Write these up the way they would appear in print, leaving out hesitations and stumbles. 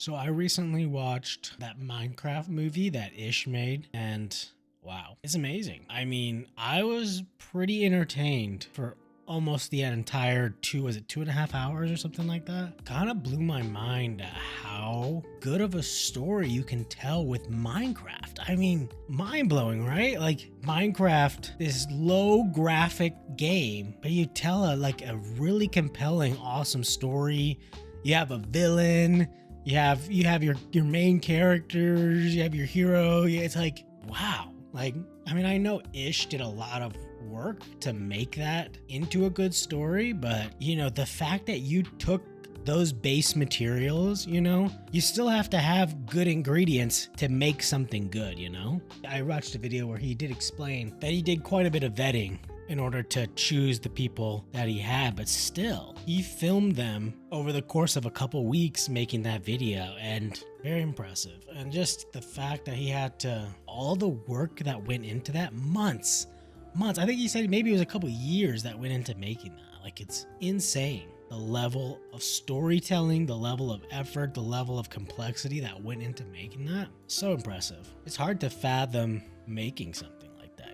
So I recently watched that Minecraft movie that Ish made, and wow, it's amazing. I mean, I was pretty entertained for almost the entire was it 2.5 hours or something like that? Kind of blew my mind at how good of a story you can tell with Minecraft. I mean, mind blowing, right? Like Minecraft, this low graphic game, but you tell a really compelling, awesome story. You have a villain, you have your main characters, you have your hero. It's like, wow. Like, I mean, I know Ish did a lot of work to make that into a good story, but the fact that you took those base materials, you still have to have good ingredients to make something good. I watched a video where he did explain that he did quite a bit of vetting in order to choose the people that he had, but still, he filmed them over the course of a couple weeks making that video, and very impressive. And just the fact that he had all the work that went into that, months. I think he said maybe it was a couple years that went into making that. Like, it's insane. The level of storytelling, the level of effort, the level of complexity that went into making that. So impressive. It's hard to fathom making something like that,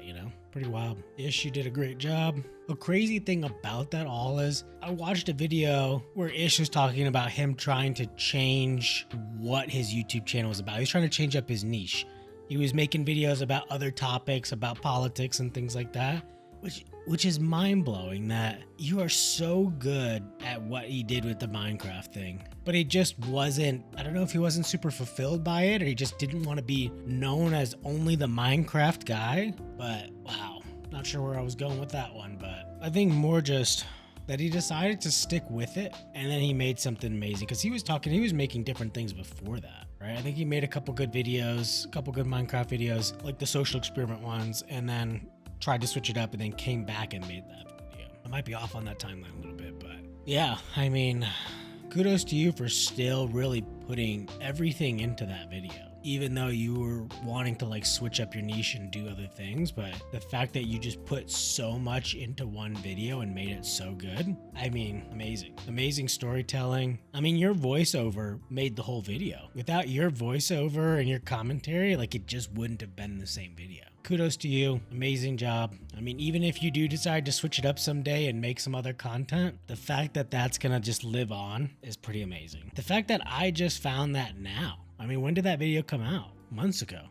Pretty wild. Ish, you did a great job. A crazy thing about that all is I watched a video where Ish was talking about him trying to change what his YouTube channel was about. He was trying to change up his niche. He was making videos about other topics, about politics and things like that, which is mind-blowing that you are so good at what he did with the Minecraft thing. But he just wasn't, I don't know if he wasn't super fulfilled by it, or he just didn't want to be known as only the Minecraft guy. But wow, not sure where I was going with that one, but I think more just that he decided to stick with it, and then he made something amazing, because he was making different things before that, right? I think he made a couple good videos, a couple good Minecraft videos, like the social experiment ones, and then tried to switch it up and then came back and made that video. I might be off on that timeline a little bit, but yeah, I mean, kudos to you for still really putting everything into that video, even though you were wanting to switch up your niche and do other things. But the fact that you just put so much into one video and made it so good, I mean, amazing storytelling. I mean, your voiceover made the whole video. Without your voiceover and your commentary, it just wouldn't have been the same video. Kudos to you. Amazing job. I mean, even if you do decide to switch it up someday and make some other content, the fact that that's gonna just live on is pretty amazing. The fact that I just found that now. I mean, when did that video come out? Months ago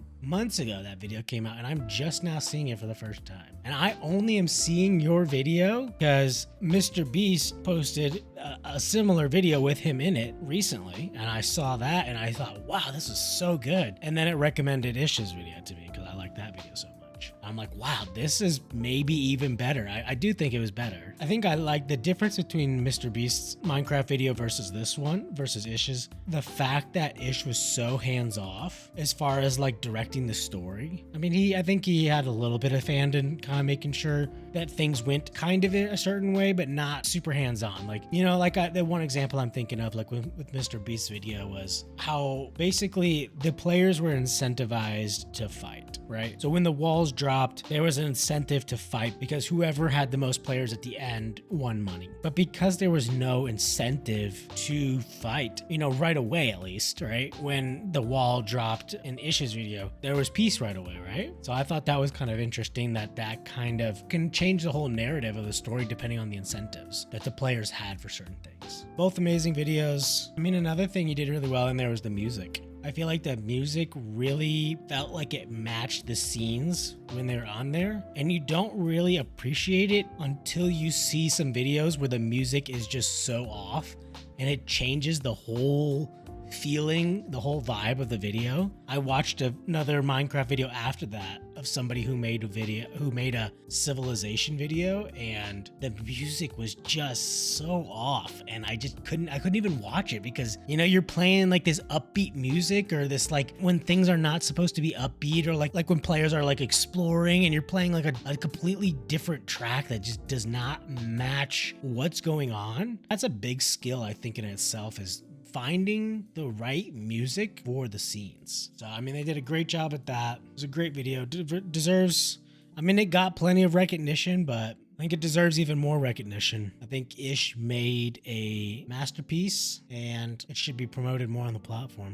that video came out, and I'm just now seeing it for the first time. And I only am seeing your video because Mr. Beast posted a similar video with him in it recently, and I saw that and I thought, wow, this is so good. And then it recommended Ish's video to me because I like that video so much. I'm like, wow, this is maybe even better. I do think it was better. I think I like the difference between Mr. Beast's Minecraft video versus this one versus Ish's. The fact that Ish was so hands off as far as directing the story. I mean, I think he had a little bit of hand in kind of making sure that things went kind of in a certain way, but not super hands on. The one example I'm thinking of, with Mr. Beast's video, was how basically the players were incentivized to fight, right? So when the walls dropped, there was an incentive to fight because whoever had the most players at the end won money. But because there was no incentive to fight, right away at least, right? When the wall dropped in Ish's video, there was peace right away, right? So I thought that was kind of interesting that kind of can change the whole narrative of the story depending on the incentives that the players had for certain things. Both amazing videos. I mean, another thing you did really well in there was the music. I feel like the music really felt like it matched the scenes when they're on there, and you don't really appreciate it until you see some videos where the music is just so off and it changes the whole feeling, the whole vibe of the video. I watched another Minecraft video after that of somebody who made a civilization video, and the music was just so off, and I couldn't even watch it because you're playing this upbeat music, or this when things are not supposed to be upbeat, or like when players are exploring and you're playing a completely different track that just does not match what's going on. That's a big skill, I think, in itself, is finding the right music for the scenes. So, I mean, they did a great job at that. It was a great video. Deserves, I mean, it got plenty of recognition, but I think it deserves even more recognition. I think Ish made a masterpiece and it should be promoted more on the platform.